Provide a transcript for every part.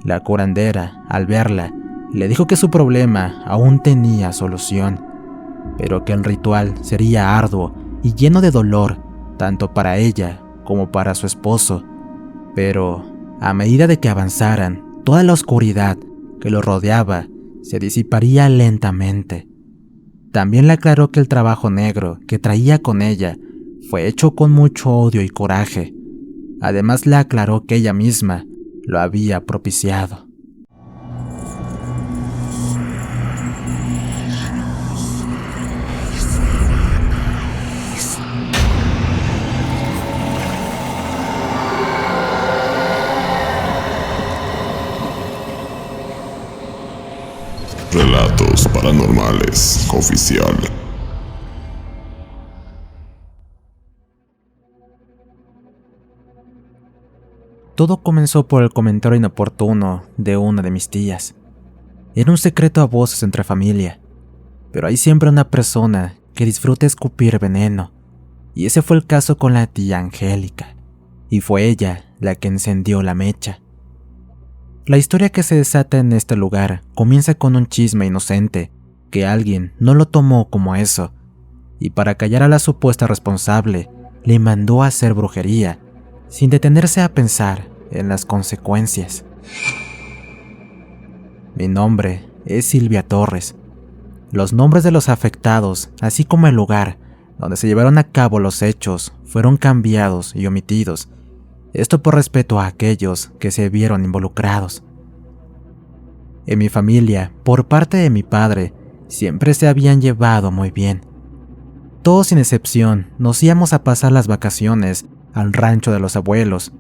La curandera, al verla, le dijo que su problema aún tenía solución, pero que el ritual sería arduo y lleno de dolor, tanto para ella como para su esposo. Pero, a medida de que avanzaran, toda la oscuridad que los rodeaba se disiparía lentamente. También le aclaró que el trabajo negro que traía con ella fue hecho con mucho odio y coraje. Además le aclaró que ella misma lo había propiciado. Relatos Paranormales Oficial. Todo comenzó por el comentario inoportuno de una de mis tías. Era un secreto a voces entre familia, pero hay siempre una persona que disfruta escupir veneno, y ese fue el caso con la tía Angélica, y fue ella la que encendió la mecha. La historia que se desata en este lugar comienza con un chisme inocente que alguien no lo tomó como eso, y para callar a la supuesta responsable le mandó a hacer brujería, sin detenerse a pensar en las consecuencias. Mi nombre es Silvia Torres. Los nombres de los afectados, así como el lugar donde se llevaron a cabo los hechos, fueron cambiados y omitidos. Esto por respeto a aquellos que se vieron involucrados. En mi familia, por parte de mi padre, siempre se habían llevado muy bien. Todos sin excepción nos íbamos a pasar las vacaciones al rancho de los abuelos,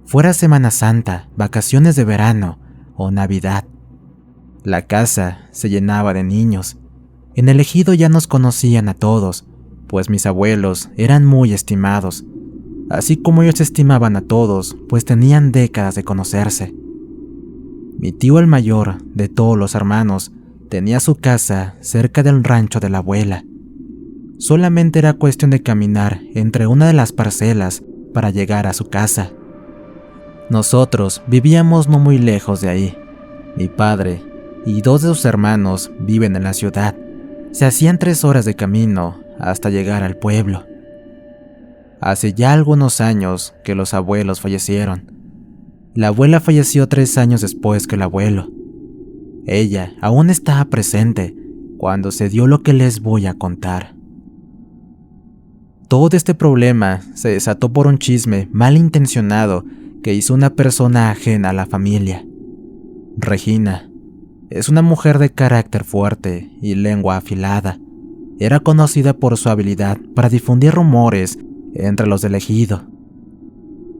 fuera Semana Santa, vacaciones de verano o Navidad. La casa se llenaba de niños. En el ejido ya nos conocían a todos, pues mis abuelos eran muy estimados, así como ellos estimaban a todos, pues tenían décadas de conocerse. Mi tío el mayor de todos los hermanos tenía su casa cerca del rancho de la abuela. Solamente era cuestión de caminar entre una de las parcelas para llegar a su casa. Nosotros vivíamos no muy lejos de ahí. Mi padre y 2 de sus hermanos viven en la ciudad. Se hacían 3 horas de camino hasta llegar al pueblo. Hace ya algunos años que los abuelos fallecieron. La abuela falleció 3 años después que el abuelo. Ella aún estaba presente cuando se dio lo que les voy a contar. Todo este problema se desató por un chisme malintencionado que hizo una persona ajena a la familia. Regina es una mujer de carácter fuerte y lengua afilada. Era conocida por su habilidad para difundir rumores entre los del ejido.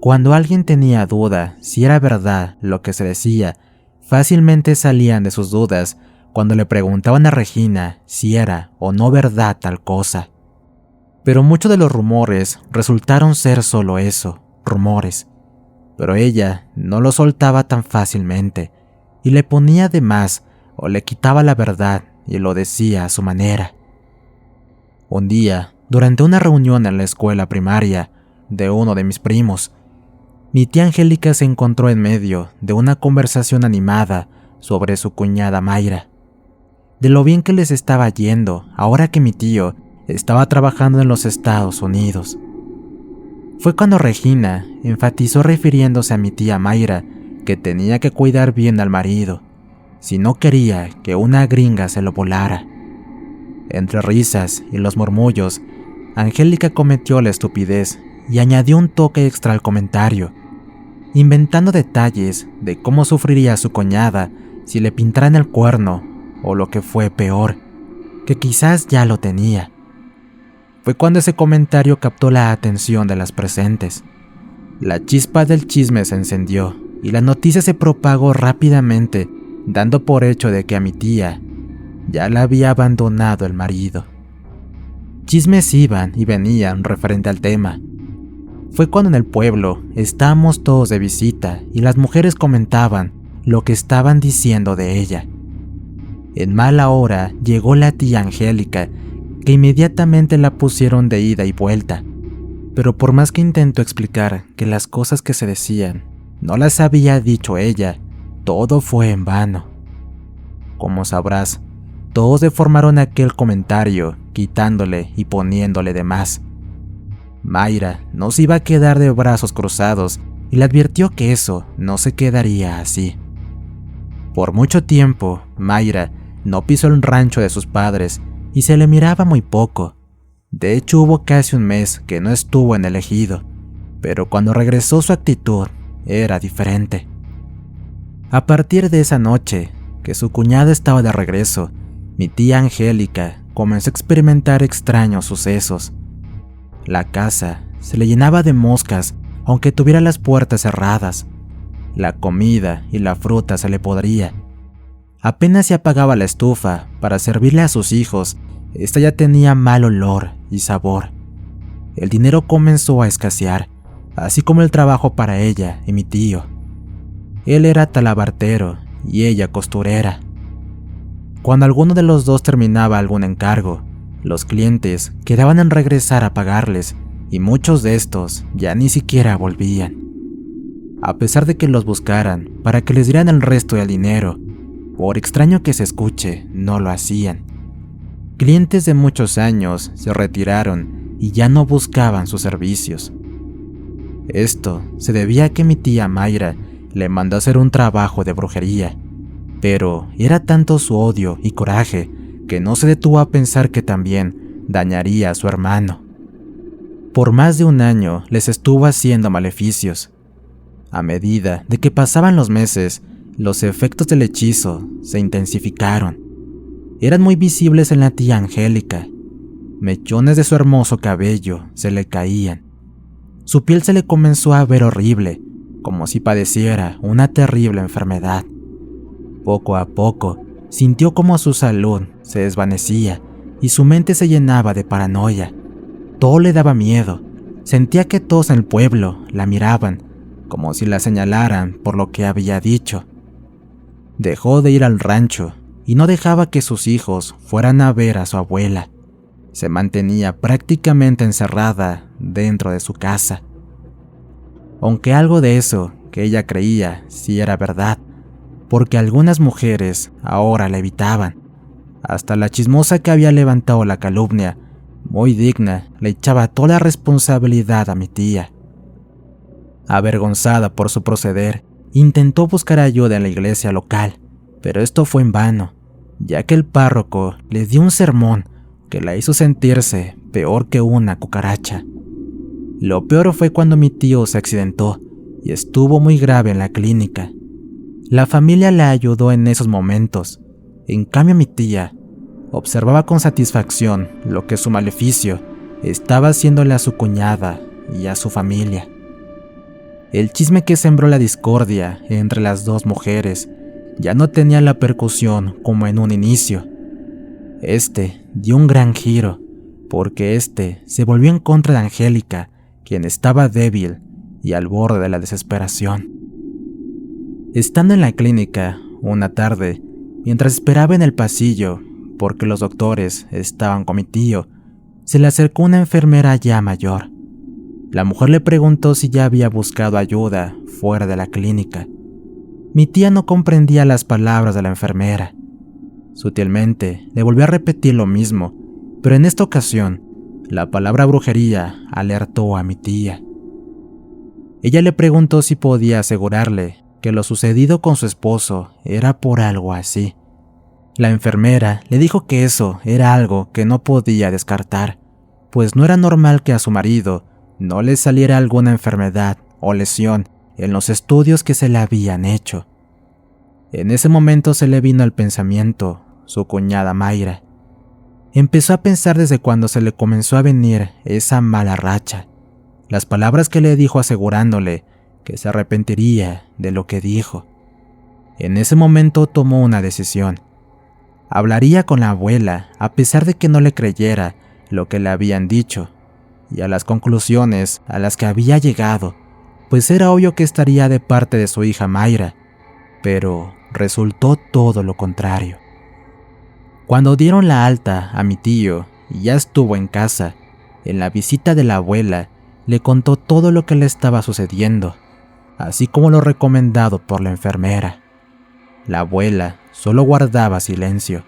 Cuando alguien tenía duda si era verdad lo que se decía, fácilmente salían de sus dudas cuando le preguntaban a Regina si era o no verdad tal cosa. Pero muchos de los rumores resultaron ser solo eso, rumores. Pero ella no lo soltaba tan fácilmente, y le ponía de más o le quitaba la verdad y lo decía a su manera. Un día, durante una reunión en la escuela primaria de uno de mis primos, mi tía Angélica se encontró en medio de una conversación animada sobre su cuñada Mayra, de lo bien que les estaba yendo ahora que mi tío estaba trabajando en los Estados Unidos. Fue cuando Regina enfatizó refiriéndose a mi tía Mayra que tenía que cuidar bien al marido, si no quería que una gringa se lo volara. Entre risas y los murmullos, Angélica cometió la estupidez y añadió un toque extra al comentario, inventando detalles de cómo sufriría su cuñada si le pintaran el cuerno, o lo que fue peor, que quizás ya lo tenía. Fue cuando ese comentario captó la atención de las presentes. La chispa del chisme se encendió y la noticia se propagó rápidamente, dando por hecho de que a mi tía ya la había abandonado el marido. Chismes iban y venían referente al tema. Fue cuando en el pueblo estábamos todos de visita y las mujeres comentaban lo que estaban diciendo de ella. En mala hora llegó la tía Angélica, que inmediatamente la pusieron de ida y vuelta, pero por más que intentó explicar que las cosas que se decían no las había dicho ella, todo fue en vano. Como sabrás, todos deformaron aquel comentario, quitándole y poniéndole de más. Mayra no se iba a quedar de brazos cruzados y le advirtió que eso no se quedaría así. Por mucho tiempo, Mayra no pisó el rancho de sus padres y se le miraba muy poco. De hecho, hubo casi un mes que no estuvo en el ejido, pero cuando regresó su actitud era diferente. A partir de esa noche, que su cuñada estaba de regreso, mi tía Angélica comenzó a experimentar extraños sucesos. La casa se le llenaba de moscas aunque tuviera las puertas cerradas. La comida y la fruta se le podría. Apenas se apagaba la estufa para servirle a sus hijos, esta ya tenía mal olor y sabor. El dinero comenzó a escasear, así como el trabajo para ella y mi tío. Él era talabartero y ella costurera. Cuando alguno de los dos terminaba algún encargo, los clientes quedaban en regresar a pagarles y muchos de estos ya ni siquiera volvían. A pesar de que los buscaran para que les dieran el resto del dinero, por extraño que se escuche, no lo hacían. Clientes de muchos años se retiraron y ya no buscaban sus servicios. Esto se debía a que mi tía Mayra le mandó a hacer un trabajo de brujería, pero era tanto su odio y coraje que no se detuvo a pensar que también dañaría a su hermano. Por más de un año les estuvo haciendo maleficios. A medida de que pasaban los meses, los efectos del hechizo se intensificaron. Eran muy visibles en la tía Angélica. Mechones de su hermoso cabello se le caían. Su piel se le comenzó a ver horrible, como si padeciera una terrible enfermedad. Poco a poco, sintió como su salud se desvanecía y su mente se llenaba de paranoia. Todo le daba miedo. Sentía que todos en el pueblo la miraban, como si la señalaran por lo que había dicho. Dejó de ir al rancho y no dejaba que sus hijos fueran a ver a su abuela. Se mantenía prácticamente encerrada dentro de su casa. Aunque algo de eso que ella creía sí era verdad, porque algunas mujeres ahora la evitaban. Hasta la chismosa que había levantado la calumnia, muy digna, le echaba toda la responsabilidad a mi tía. Avergonzada por su proceder, intentó buscar ayuda en la iglesia local, pero esto fue en vano, ya que el párroco le dio un sermón que la hizo sentirse peor que una cucaracha. Lo peor fue cuando mi tío se accidentó y estuvo muy grave en la clínica. La familia la ayudó en esos momentos. En cambio, mi tía observaba con satisfacción lo que su maleficio estaba haciéndole a su cuñada y a su familia. El chisme que sembró la discordia entre las dos mujeres ya no tenía la percusión como en un inicio. Este dio un gran giro, porque se volvió en contra de Angélica, quien estaba débil y al borde de la desesperación. Estando en la clínica, una tarde, mientras esperaba en el pasillo, porque los doctores estaban con mi tío, se le acercó una enfermera ya mayor. La mujer le preguntó si ya había buscado ayuda fuera de la clínica. Mi tía no comprendía las palabras de la enfermera. Sutilmente le volvió a repetir lo mismo, pero en esta ocasión, la palabra brujería alertó a mi tía. Ella le preguntó si podía asegurarle que lo sucedido con su esposo era por algo así. La enfermera le dijo que eso era algo que no podía descartar, pues no era normal que a su marido no le saliera alguna enfermedad o lesión en los estudios que se le habían hecho. En ese momento se le vino al pensamiento su cuñada Mayra. Empezó a pensar desde cuando se le comenzó a venir esa mala racha, las palabras que le dijo asegurándole que se arrepentiría de lo que dijo. En ese momento tomó una decisión. Hablaría con la abuela a pesar de que no le creyera lo que le habían dicho y a las conclusiones a las que había llegado, pues era obvio que estaría de parte de su hija Mayra, pero resultó todo lo contrario. Cuando dieron la alta a mi tío y ya estuvo en casa, en la visita de la abuela le contó todo lo que le estaba sucediendo, así como lo recomendado por la enfermera. La abuela solo guardaba silencio,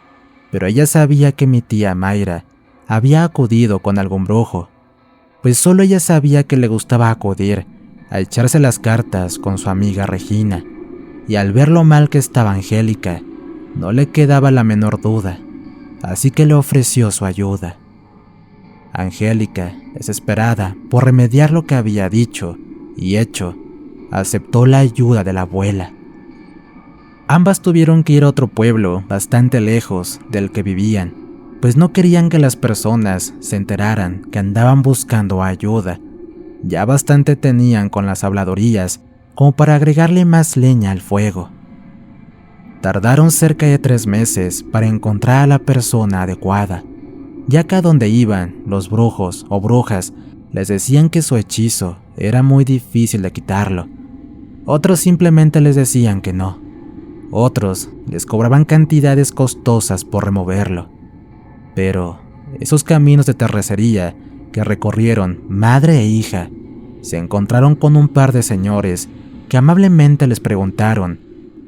pero ella sabía que mi tía Mayra había acudido con algún brujo, pues solo ella sabía que le gustaba acudir a echarse las cartas con su amiga Regina, y al ver lo mal que estaba Angélica, no le quedaba la menor duda, así que le ofreció su ayuda. Angélica, desesperada por remediar lo que había dicho y hecho, aceptó la ayuda de la abuela. Ambas tuvieron que ir a otro pueblo bastante lejos del que vivían, pues no querían que las personas se enteraran que andaban buscando ayuda. Ya bastante tenían con las habladurías como para agregarle más leña al fuego. Tardaron cerca de 3 meses para encontrar a la persona adecuada, ya que a donde iban, los brujos o brujas les decían que su hechizo era muy difícil de quitarlo. Otros simplemente les decían que no. Otros les cobraban cantidades costosas por removerlo. Pero esos caminos de terracería que recorrieron madre e hija, se encontraron con un par de señores que amablemente les preguntaron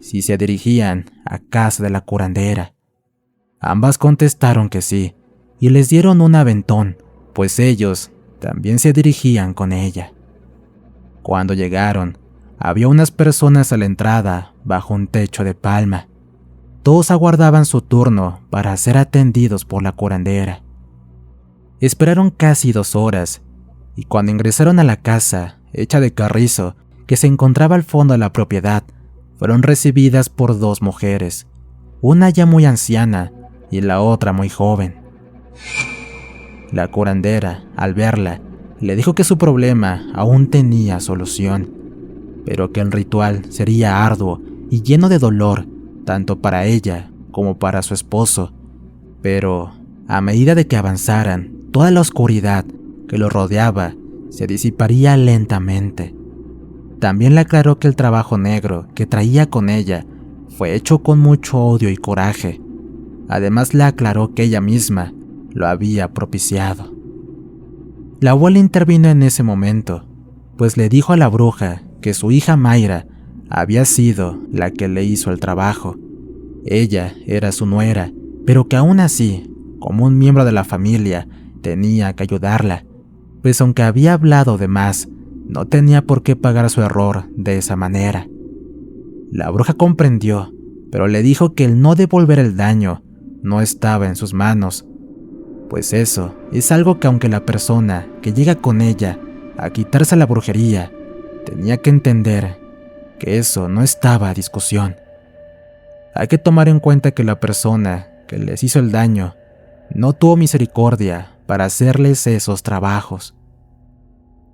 si se dirigían a casa de la curandera. Ambas contestaron que sí, y les dieron un aventón, pues ellos también se dirigían con ella. Cuando llegaron, había unas personas a la entrada bajo un techo de palma. Todos aguardaban su turno para ser atendidos por la curandera. Esperaron casi 2 horas, y cuando ingresaron a la casa, hecha de carrizo, que se encontraba al fondo de la propiedad, fueron recibidas por 2 mujeres, una ya muy anciana y la otra muy joven. La curandera, al verla, le dijo que su problema aún tenía solución, pero que el ritual sería arduo y lleno de dolor, tanto para ella como para su esposo. Pero, a medida de que avanzaran, toda la oscuridad que los rodeaba se disiparía lentamente. También le aclaró que el trabajo negro que traía con ella fue hecho con mucho odio y coraje. Además le aclaró que ella misma lo había propiciado. La abuela intervino en ese momento, pues le dijo a la bruja que su hija Mayra había sido la que le hizo el trabajo. Ella era su nuera, pero que aún así, como un miembro de la familia, tenía que ayudarla, pues aunque había hablado de más, no tenía por qué pagar su error de esa manera. La bruja comprendió, pero le dijo que el no devolver el daño no estaba en sus manos, pues eso es algo que aunque la persona que llega con ella a quitarse la brujería, tenía que entender que eso no estaba a discusión. Hay que tomar en cuenta que la persona que les hizo el daño no tuvo misericordia para hacerles esos trabajos.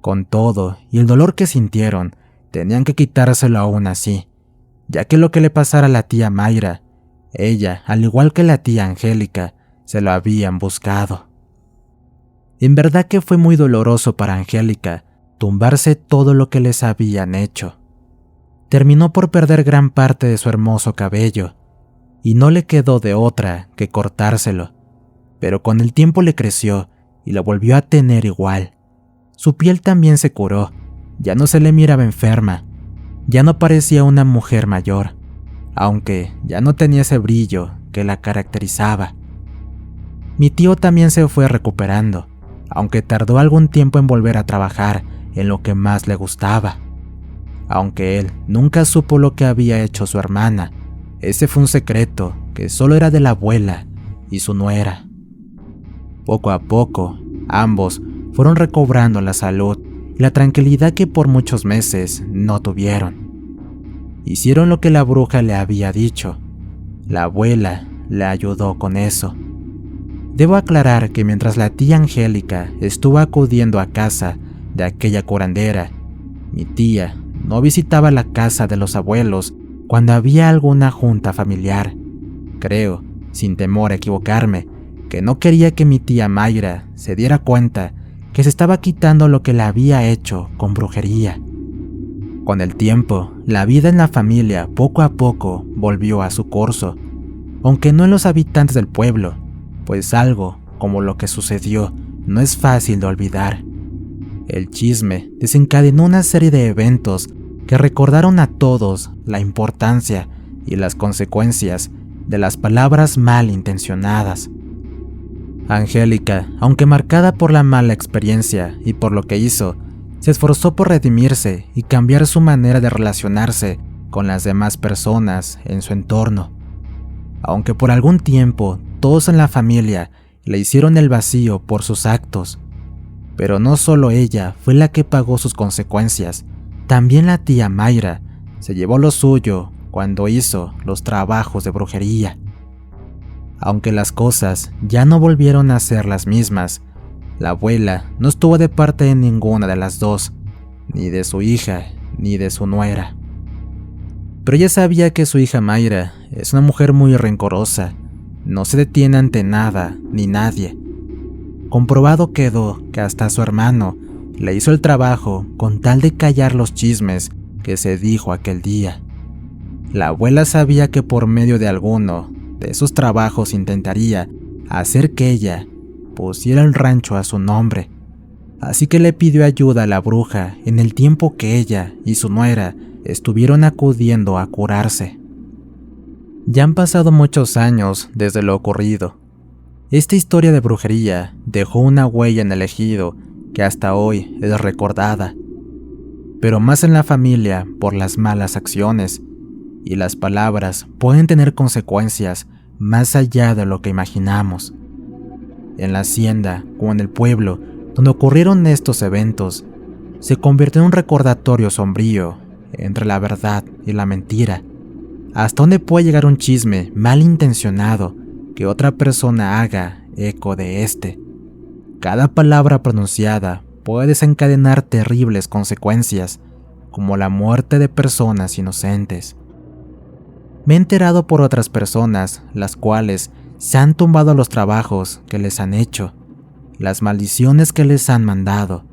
Con todo y el dolor que sintieron, tenían que quitárselo aún así, ya que lo que le pasara a la tía Mayra, ella, al igual que la tía Angélica, se lo habían buscado. En verdad que fue muy doloroso para Angélica tumbarse todo lo que les habían hecho. Terminó por perder gran parte de su hermoso cabello, y no le quedó de otra que cortárselo, pero con el tiempo le creció y lo volvió a tener igual. Su piel también se curó, ya no se le miraba enferma, ya no parecía una mujer mayor, aunque ya no tenía ese brillo que la caracterizaba. Mi tío también se fue recuperando, aunque tardó algún tiempo en volver a trabajar en lo que más le gustaba. Aunque él nunca supo lo que había hecho su hermana, ese fue un secreto que solo era de la abuela y su nuera. Poco a poco, ambos fueron recobrando la salud y la tranquilidad que por muchos meses no tuvieron. Hicieron lo que la bruja le había dicho. La abuela le ayudó con eso. Debo aclarar que mientras la tía Angélica estuvo acudiendo a casa de aquella curandera, mi tía no visitaba la casa de los abuelos cuando había alguna junta familiar. Creo, sin temor a equivocarme, que no quería que mi tía Mayra se diera cuenta que se estaba quitando lo que le había hecho con brujería. Con el tiempo, la vida en la familia poco a poco volvió a su curso, aunque no en los habitantes del pueblo, pues algo como lo que sucedió no es fácil de olvidar. El chisme desencadenó una serie de eventos que recordaron a todos la importancia y las consecuencias de las palabras malintencionadas. Angélica, aunque marcada por la mala experiencia y por lo que hizo, se esforzó por redimirse y cambiar su manera de relacionarse con las demás personas en su entorno. Aunque por algún tiempo todos en la familia le hicieron el vacío por sus actos, pero no solo ella fue la que pagó sus consecuencias, también la tía Mayra se llevó lo suyo cuando hizo los trabajos de brujería. Aunque las cosas ya no volvieron a ser las mismas, la abuela no estuvo de parte de ninguna de las dos, ni de su hija ni de su nuera. Pero ella sabía que su hija Mayra es una mujer muy rencorosa, no se detiene ante nada ni nadie. Comprobado quedó que hasta su hermano le hizo el trabajo con tal de callar los chismes que se dijo aquel día. La abuela sabía que por medio de alguno de esos trabajos intentaría hacer que ella pusiera el rancho a su nombre, así que le pidió ayuda a la bruja en el tiempo que ella y su nuera estuvieron acudiendo a curarse. Ya han pasado muchos años desde lo ocurrido. Esta historia de brujería dejó una huella en el ejido que hasta hoy es recordada, pero más en la familia por las malas acciones, y las palabras pueden tener consecuencias más allá de lo que imaginamos. En la hacienda, como en el pueblo donde ocurrieron estos eventos, se convirtió en un recordatorio sombrío entre la verdad y la mentira. ¿Hasta dónde puede llegar un chisme malintencionado que otra persona haga eco de este? Cada palabra pronunciada puede desencadenar terribles consecuencias, como la muerte de personas inocentes. Me he enterado por otras personas, las cuales se han tumbado los trabajos que les han hecho, las maldiciones que les han mandado,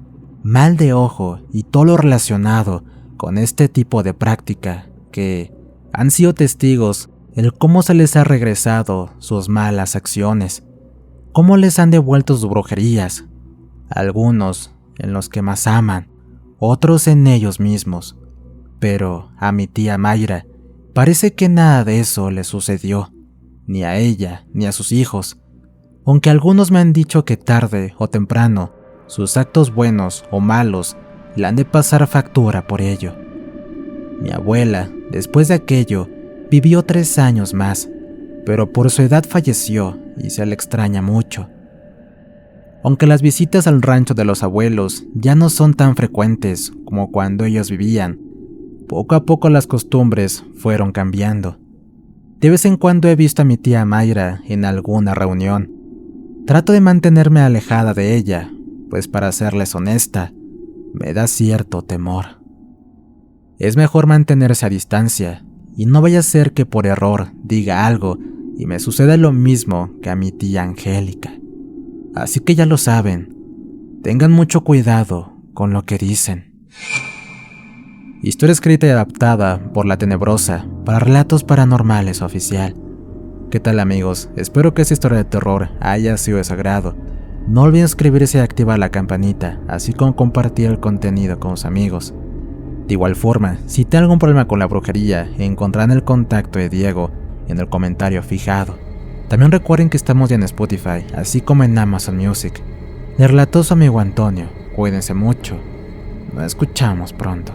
mal de ojo y todo lo relacionado con este tipo de práctica, que han sido testigos el cómo se les ha regresado sus malas acciones, cómo les han devuelto sus brujerías, algunos en los que más aman, otros en ellos mismos. Pero a mi tía Mayra parece que nada de eso le sucedió, ni a ella ni a sus hijos, aunque algunos me han dicho que tarde o temprano sus actos buenos o malos le han de pasar factura por ello. Mi abuela, después de aquello, vivió 3 años más, pero por su edad falleció y se le extraña mucho. Aunque las visitas al rancho de los abuelos ya no son tan frecuentes como cuando ellos vivían, poco a poco las costumbres fueron cambiando. De vez en cuando he visto a mi tía Mayra en alguna reunión. Trato de mantenerme alejada de ella, pues para serles honesta, me da cierto temor. Es mejor mantenerse a distancia, y no vaya a ser que por error diga algo y me suceda lo mismo que a mi tía Angélica. Así que ya lo saben, tengan mucho cuidado con lo que dicen. Historia escrita y adaptada por La Tenebrosa para Relatos Paranormales Oficial. ¿Qué tal, amigos? Espero que esta historia de terror haya sido de su agrado. No olviden suscribirse y activar la campanita, así como compartir el contenido con sus amigos. De igual forma, si tienen algún problema con la brujería, encontrarán el contacto de Diego en el comentario fijado. También recuerden que estamos ya en Spotify, así como en Amazon Music. Les relató su amigo Antonio. Cuídense mucho. Nos escuchamos pronto.